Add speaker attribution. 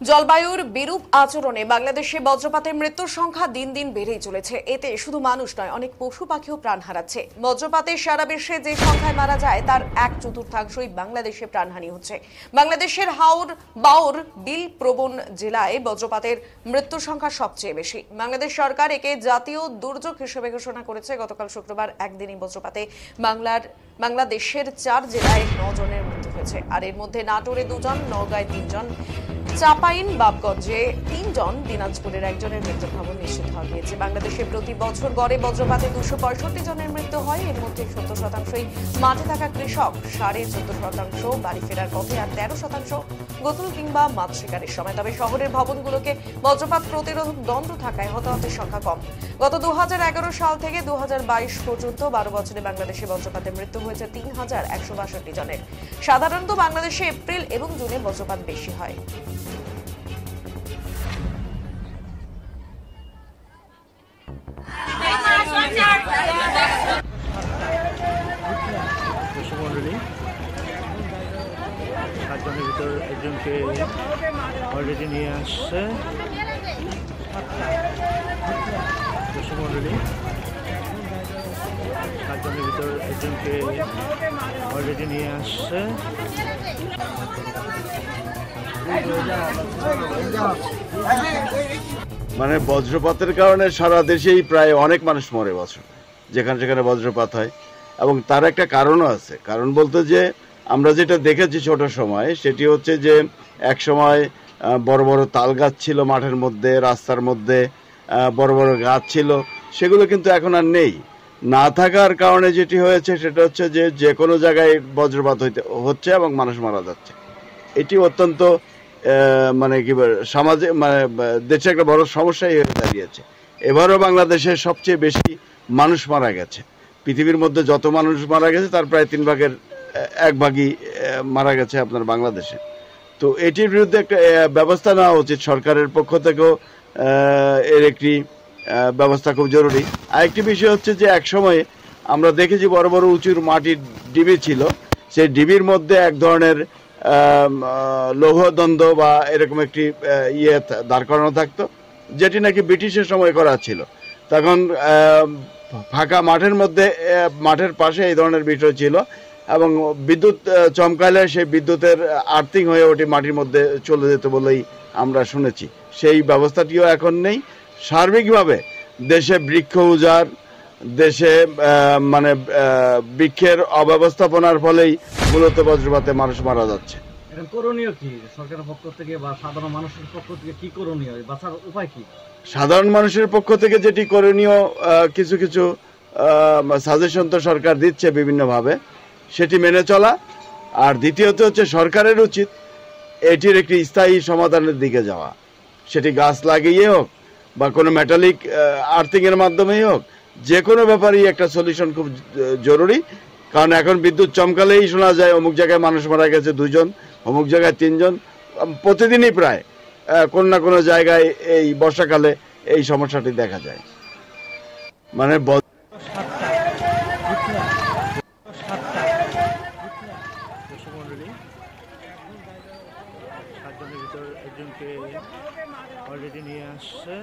Speaker 1: জলবায়ুর বিরূপ আচরণে বাংলাদেশে বজ্রপাতের মৃত্যুর সংখ্যা দিন দিন বেড়েই চলেছে। এতে শুধু মানুষ নয়, অনেক পশু পাখিও প্রাণ হারাচ্ছে। বজ্রপাতে সারা বিশ্বে যে সংখ্যায় মারা যায় তার 1/4 বাংলাদেশে প্রাণহানি হচ্ছে। বাংলাদেশের বাউর বিল প্রবণ জেলায় বজ্রপাতের মৃত্যুর সংখ্যা সবচেয়ে বেশি। বাংলাদেশ সরকার একে জাতীয় দুর্যোগ হিসেবে ঘোষণা করেছে। গতকাল শুক্রবার একদিনই বজ্রপাতে বাংলাদেশের 4 জেলায় 9 জনের মৃত্যু হয়েছে। আর এর মধ্যে নাটোরে 2 জন, নওগাঁয় 3 জন, চাপাইন বাবগঞ্জে 3 জন, দিনাজপুরের একজনের মৃত্যুর খবর নিশ্চিত হওয়া গিয়েছে। বাংলাদেশে প্রতি বছর গড়ে বজ্রপাতে 265 জনের মৃত্যু হয়। এর মধ্যে 70%ই মাঠে থাকা কৃষক, 14.5% বাড়ি ফেরার পথে, আর 13% গোসল কিংবা মাছ শিকারের সময়। তবে শহরের ভবনগুলোকে বজ্রপাত প্রতিরোধক দণ্ড থাকায় হতাহতের সংখ্যা কম। গত 2011 সাল থেকে 2022 পর্যন্ত 12 বছরে বাংলাদেশে বজ্রপাতে মৃত্যু হয়েছে 3162 জনের। সাধারণত বাংলাদেশে এপ্রিল এবং জুনে বজ্রপাত বেশি হয়।
Speaker 2: সাতজনের ভিতর একজনকে অলরেডি নিয়ে আসছে। সাতজনের ভিতর একজনকে অলরেডি নিয়ে আসছে।
Speaker 3: মানে বজ্রপাতের কারণে সারা দেশেই প্রায় অনেক মানুষ মরে বছর, যেখানে যেখানে বজ্রপাত হয়। এবং তার একটা কারণও আছে। কারণ বলতে যে আমরা যেটা দেখেছি ছোট সময়, সেটি হচ্ছে যে এক সময় বড় বড় তাল গাছ ছিল মাঠের মধ্যে, রাস্তার মধ্যে বড় বড় গাছ ছিল, সেগুলো কিন্তু এখন আর নেই। না থাকার কারণে যেটি হয়েছে সেটা হচ্ছে যে যে কোনো জায়গায় বজ্রপাত হচ্ছে এবং মানুষ মারা যাচ্ছে। এটি অত্যন্ত মানে কি সমাজে, মানে দেশে একটা বড় সমস্যাই হয়ে দাঁড়িয়েছে। এবারও বাংলাদেশের সবচেয়ে বেশি মানুষ মারা গেছে। পৃথিবীর মধ্যে যত মানুষ মারা গেছে তার প্রায় 1/3 মারা গেছে আপনার বাংলাদেশে। তো এটির বিরুদ্ধে একটা ব্যবস্থা নেওয়া উচিত সরকারের পক্ষ থেকেও। এর একটি ব্যবস্থা খুব জরুরি। আরেকটি বিষয় হচ্ছে যে এক সময় আমরা দেখেছি বড় বড় উঁচুর মাটির ডিবি ছিল, সেই ডিবির মধ্যে এক ধরনের লৌহদণ্ড বা এরকম একটি দাঁড় করানো থাকতো, যেটি নাকি ব্রিটিশের সময় করা ছিল। তখন ফাঁকা মাঠের মধ্যে, মাঠের পাশে এই ধরনের বিষয় ছিল, এবং বিদ্যুৎ চমকালে সেই বিদ্যুতের আর্থিং হয়ে ওটি মাটির মধ্যে চলে যেত বলেই আমরা শুনেছি। সেই ব্যবস্থাটিও এখন নেই। সার্বিকভাবে দেশে বৃক্ষ উজাড়, দেশে মানে বৃক্ষের অব্যবস্থাপনার ফলেই মূলত বজ্রপাতে মানুষ মারা যাচ্ছে।
Speaker 4: করণীয় কি সরকারের পক্ষ থেকে বা সাধারণ মানুষের পক্ষ থেকে, কি করণীয়, বাঁচার উপায় কি?
Speaker 3: সাধারণ মানুষের পক্ষ থেকে যেটি করণীয়, কিছু কিছু সাজেশন তো সরকার দিচ্ছে বিভিন্নভাবে, সেটি মেনে চলা। আর দ্বিতীয়ত হচ্ছে সরকারের উচিত এটির একটি স্থায়ী সমাধানের দিকে যাওয়া। সেটি গাছ লাগিয়ে হোক বা কোনো মেটালিক আর্থিংয়ের মাধ্যমেই হোক, যে কোনো ব্যাপারেই একটা সলিউশন খুব জরুরি। কারণ এখন বিদ্যুৎ চমকালেই শোনা যায় অমুক জায়গায় মানুষ মারা গেছে 2 জন, অমুক জায়গায় 3 জন। প্রতিদিনই প্রায় কোনো না কোনো জায়গায় এই বর্ষাকালে এই সমস্যাটি দেখা যায়। মানে
Speaker 2: সাতজনের ভিতর একজনকে অলরেডি নিয়ে আসছে।